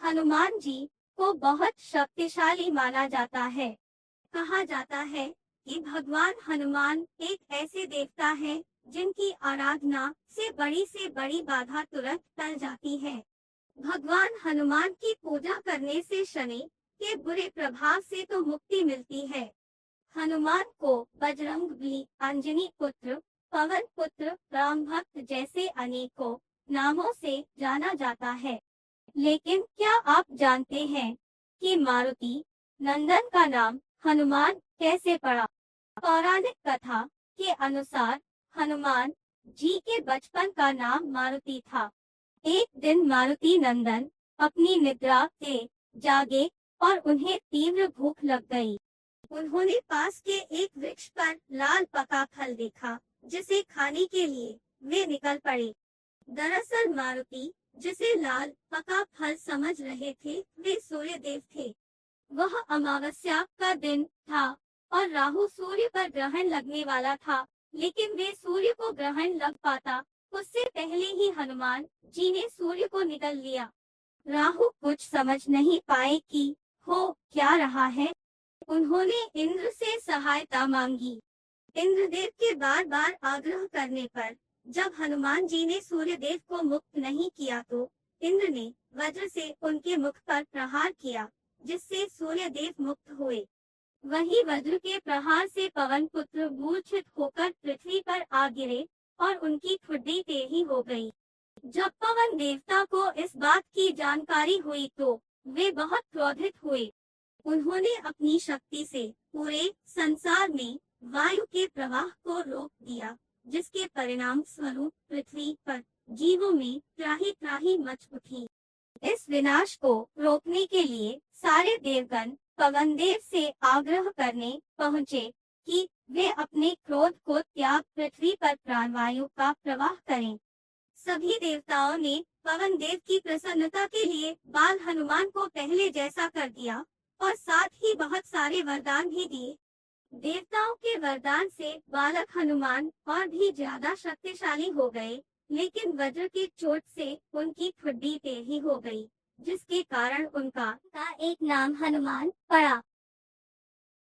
हनुमान जी को बहुत शक्तिशाली माना जाता है। कहा जाता है कि भगवान हनुमान एक ऐसे देवता है जिनकी आराधना से बड़ी बाधा तुरंत टल जाती है। भगवान हनुमान की पूजा करने से शनि के बुरे प्रभाव से तो मुक्ति मिलती है। हनुमान को बजरंगबली, अंजनी पुत्र, पवन पुत्र, राम भक्त जैसे अनेकों नामों से जाना जाता है। लेकिन क्या आप जानते हैं कि मारुति नंदन का नाम हनुमान कैसे पड़ा? पौराणिक कथा के अनुसार हनुमान जी के बचपन का नाम मारुति था। एक दिन मारुति नंदन अपनी निद्रा से जागे और उन्हें तीव्र भूख लग गई। उन्होंने पास के एक वृक्ष पर लाल पका फल देखा, जिसे खाने के लिए वे निकल पड़े। दरअसल मारुति जिसे लाल पका फल समझ रहे थे, वे सूर्य देव थे। वह अमावस्या का दिन था और राहु सूर्य पर ग्रहण लगने वाला था, लेकिन वे सूर्य को ग्रहण लग पाता उससे पहले ही हनुमान जी ने सूर्य को निगल लिया। राहु कुछ समझ नहीं पाए कि हो क्या रहा है। उन्होंने इंद्र से सहायता मांगी। इंद्रदेव के बार बार आग्रह करने पर जब हनुमान जी ने सूर्य देव को मुक्त नहीं किया तो इंद्र ने वज्र से उनके मुख पर प्रहार किया, जिससे सूर्य देव मुक्त हुए। वही वज्र के प्रहार से पवन पुत्र मूर्छित होकर पृथ्वी पर आ गिरे और उनकी ठुड्डी टेढ़ी हो गई। जब पवन देवता को इस बात की जानकारी हुई तो वे बहुत क्रोधित हुए। उन्होंने अपनी शक्ति से पूरे संसार में वायु के प्रवाह को रोक दिया, जिसके परिणाम स्वरूप पृथ्वी पर जीवों में त्राही त्राही मच उठी। इस विनाश को रोकने के लिए सारे देवगण पवन देव से आग्रह करने पहुँचे कि वे अपने क्रोध को त्याग पृथ्वी पर प्राणवायु का प्रवाह करें। सभी देवताओं ने पवन देव की प्रसन्नता के लिए बाल हनुमान को पहले जैसा कर दिया और साथ ही बहुत सारे वरदान भी दिए। देवताओं के वरदान से बालक हनुमान और भी ज्यादा शक्तिशाली हो गए, लेकिन वज्र की चोट से उनकी ठुड्डी टेढ़ी हो गई, जिसके कारण उनका एक नाम हनुमान पड़ा।